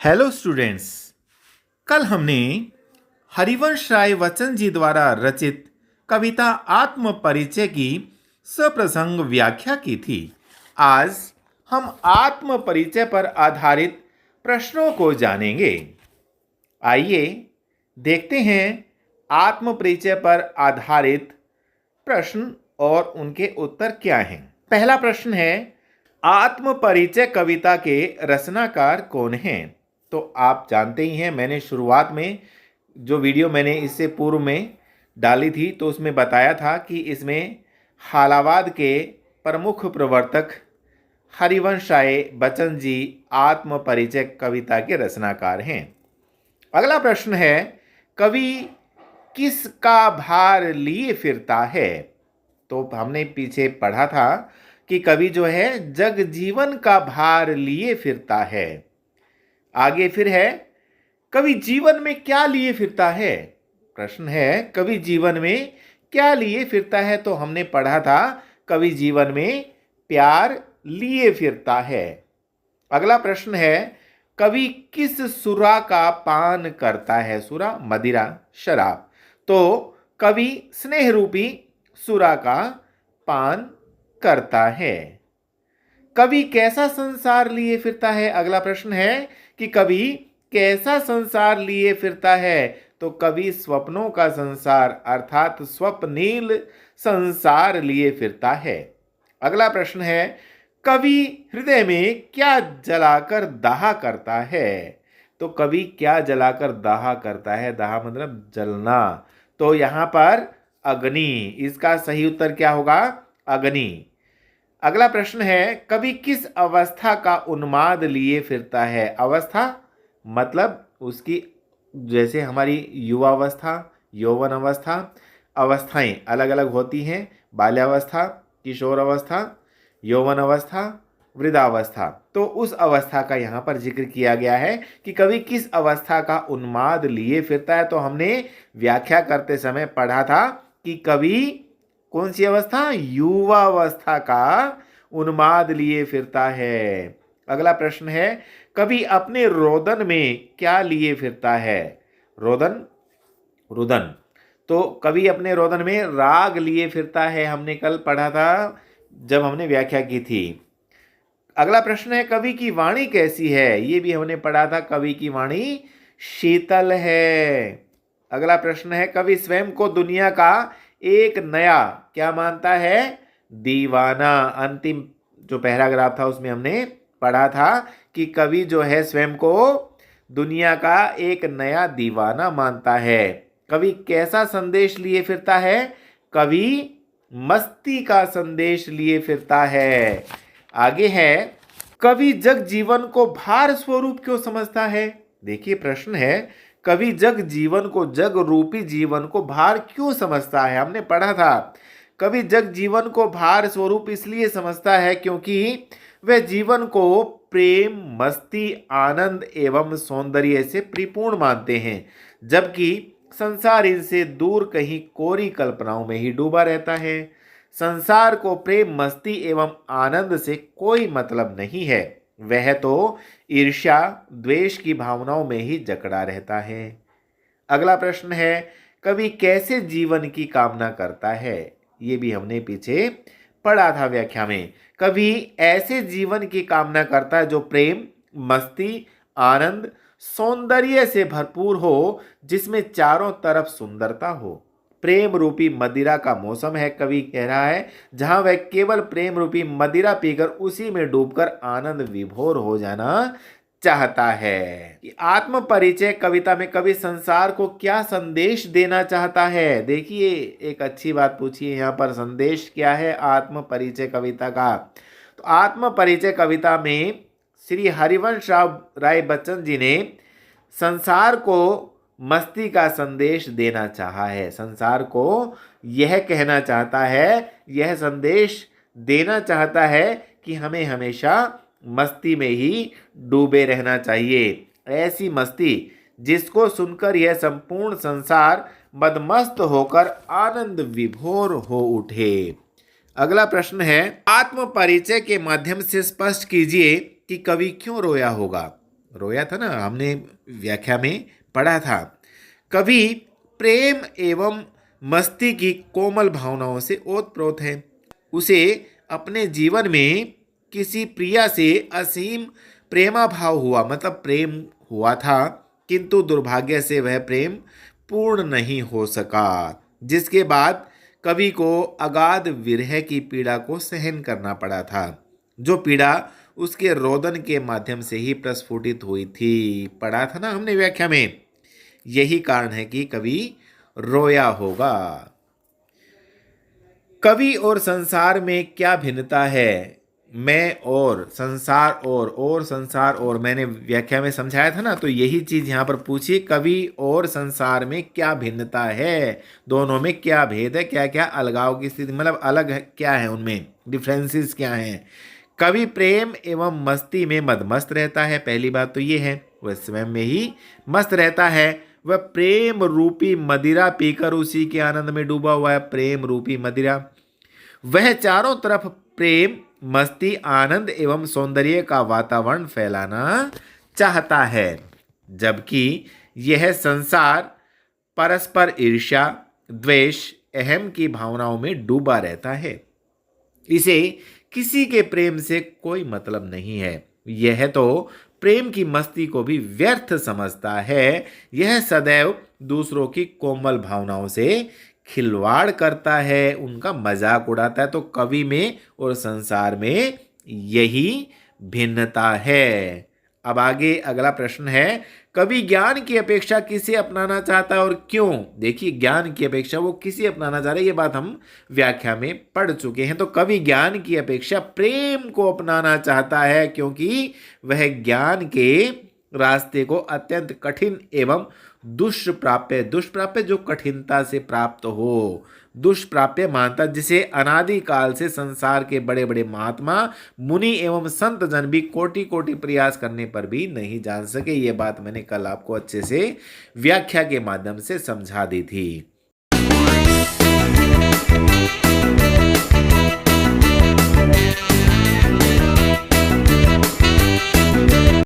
Hello students. कल हमने हरिवंश राय बच्चन जी द्वारा रचित कविता आत्म परिचय की सप्रसंग व्याख्या की थी। आज हम आत्म परिचय पर आधारित प्रश्नों को जानेंगे। आइए देखते हैं आत्म परिचय पर आधारित प्रश्न और उनके उत्तर क्या हैं। पहला प्रश्न है, आत्म परिचय कविता के रचनाकार कौन हैं? तो आप जानते ही हैं, मैंने शुरुआत में जो वीडियो मैंने इससे पूर्व में डाली थी तो उसमें बताया था कि इसमें हालावाद के प्रमुख प्रवर्तक हरिवंश राय बच्चन जी आत्म परिचय कविता के रचनाकार हैं। अगला प्रश्न है, कवि किसका भार लिए फिरता है? तो हमने पीछे पढ़ा था कि कवि जो है जग जीवन का भार लिए फिरता है। आगे फिर है, कवि जीवन में क्या लिए फिरता है? प्रश्न है, कवि जीवन में क्या लिए फिरता है? तो हमने पढ़ा था कवि जीवन में प्यार लिए फिरता है। अगला प्रश्न है, कवि किस सुरा का पान करता है? सुरा मदिरा शराब। तो कवि स्नेह रूपी सुरा का पान करता है। कवि कैसा संसार लिए फिरता है? अगला प्रश्न है कि कवि कैसा संसार लिए फिरता है? तो कवि स्वप्नों का संसार अर्थात स्वप्नील संसार लिए फिरता है। अगला प्रश्न है, कवि हृदय में क्या जलाकर दाह करता है? तो कवि क्या जलाकर दाह करता है? दाह मतलब जलना। तो यहां पर अग्नि, इसका सही उत्तर क्या होगा? अग्नि। अगला प्रश्न है, कवि किस अवस्था का उन्माद लिए फिरता है? अवस्था मतलब उसकी, जैसे हमारी युवावस्था, यौवन अवस्था, अवस्थाएं अलग अलग होती हैं। बाल्यावस्था, किशोर अवस्था, यौवन अवस्था, वृद्धावस्था। तो उस अवस्था का यहाँ पर जिक्र किया गया है कि कवि किस अवस्था का उन्माद लिए फिरता है। तो हमने व्याख्या करते समय पढ़ा था कि कवि कौन सी अवस्था? युवावस्था का उन्माद लिए फिरता है। अगला प्रश्न है, कवि अपने रोदन में क्या लिए फिरता है? रोदन, रुदन। तो कवि अपने रोदन में राग लिए फिरता है। हमने कल पढ़ा था जब हमने व्याख्या की थी। अगला प्रश्न है, कवि की वाणी कैसी है? ये भी हमने पढ़ा था, कवि की वाणी शीतल है। अगला प्रश्न है, कवि स्वयं को दुनिया का एक नया क्या मानता है? दीवाना। अंतिम जो पैराग्राफ था उसमें हमने पढ़ा था कि कवि जो है स्वयं को दुनिया का एक नया दीवाना मानता है। कवि कैसा संदेश लिए फिरता है? कवि मस्ती का संदेश लिए फिरता है। आगे है, कवि जग जीवन को भार स्वरूप क्यों समझता है? देखिए प्रश्न है, कवि जग जीवन को, जग रूपी जीवन को भार क्यों समझता है? हमने पढ़ा था कवि जग जीवन को भार स्वरूप इसलिए समझता है क्योंकि वह जीवन को प्रेम, मस्ती, आनंद एवं सौंदर्य से परिपूर्ण मानते हैं, जबकि संसार इनसे दूर कहीं कोरी कल्पनाओं में ही डूबा रहता है। संसार को प्रेम, मस्ती एवं आनंद से कोई मतलब नहीं है। वह तो ईर्ष्या, द्वेष की भावनाओं में ही जकड़ा रहता है। अगला प्रश्न है, कवि कैसे जीवन की कामना करता है? ये भी हमने पीछे पढ़ा था व्याख्या में। कवि ऐसे जीवन की कामना करता है जो प्रेम, मस्ती, आनंद, सौंदर्य से भरपूर हो, जिसमें चारों तरफ सुंदरता हो। प्रेम रूपी मदिरा का मौसम है, कवि कह रहा है, जहां वह केवल प्रेम रूपी मदिरा पीकर उसी में डूबकर आनंद विभोर हो जाना चाहता है। कि आत्म परिचय कविता में कवि संसार को क्या संदेश देना चाहता है? देखिए एक अच्छी बात पूछिए यहाँ पर, संदेश क्या है आत्म परिचय कविता का? तो आत्म परिचय कविता में श्री हरिवंश राय बच्चन जी ने संसार को मस्ती का संदेश देना चाहा है। संसार को यह कहना चाहता है, यह संदेश देना चाहता है कि हमें हमेशा मस्ती में ही डूबे रहना चाहिए। ऐसी मस्ती जिसको सुनकर यह संपूर्ण संसार मदमस्त होकर आनंद विभोर हो उठे। अगला प्रश्न है, आत्म परिचय के माध्यम से स्पष्ट कीजिए कि कवि क्यों रोया होगा? रोया था ना, हमने व्याख्या में पढ़ा था। कवि प्रेम एवं मस्ती की कोमल भावनाओं से ओतप्रोत है। उसे अपने जीवन में किसी प्रिया से असीम प्रेमा भाव हुआ, मतलब प्रेम हुआ था, किंतु दुर्भाग्य से वह प्रेम पूर्ण नहीं हो सका, जिसके बाद कवि को अगाध विरह की पीड़ा को सहन करना पड़ा था, जो पीड़ा उसके रोदन के माध्यम से ही प्रस्फुटित हुई थी। पढ़ा था ना हमने व्याख्या में। यही कारण है कि कवि रोया होगा। कवि और संसार में क्या भिन्नता है? मैं और संसार और संसार और, मैंने व्याख्या में समझाया था ना, तो यही चीज यहाँ पर पूछी, कवि और संसार में क्या भिन्नता है, दोनों में क्या भेद है, क्या क्या अलगाव की स्थिति, मतलब अलग है क्या है, उनमें डिफरेंसेस क्या हैं। कवि प्रेम एवं मस्ती में मदमस्त रहता है, पहली बात तो ये है, वह स्वयं में ही मस्त रहता है। वह प्रेम रूपी मदिरा पीकर उसी के आनंद में डूबा हुआ है, प्रेम रूपी मदिरा। वह चारों तरफ प्रेम, मस्ती, आनंद एवं सौंदर्य का वातावरण फैलाना चाहता है, जबकि यह संसार परस्पर ईर्ष्या, द्वेष, अहम की भावनाओं में डूबा रहता है। इसे किसी के प्रेम से कोई मतलब नहीं है। यह तो प्रेम की मस्ती को भी व्यर्थ समझता है। यह सदैव दूसरों की कोमल भावनाओं से खिलवाड़ करता है, उनका मजाक उड़ाता है। तो कवि में और संसार में यही भिन्नता है। अब आगे अगला प्रश्न है, कवि ज्ञान की अपेक्षा किसे अपनाना चाहता है और क्यों? देखिए, ज्ञान की अपेक्षा वो किसे अपनाना चाह रहे हैं, ये बात हम व्याख्या में पढ़ चुके हैं। तो कवि ज्ञान की अपेक्षा प्रेम को अपनाना चाहता है, क्योंकि वह ज्ञान के रास्ते को अत्यंत कठिन एवं दुष्प्राप्य, दुष्प्राप्य जो कठिनता से प्राप्त हो, दुष्प्राप्य मानता, जिसे अनादिकाल से संसार के बड़े बड़े महात्मा, मुनि एवं संत जन भी कोटि कोटि प्रयास करने पर भी नहीं जान सके। ये बात मैंने कल आपको अच्छे से व्याख्या के माध्यम से समझा दी थी।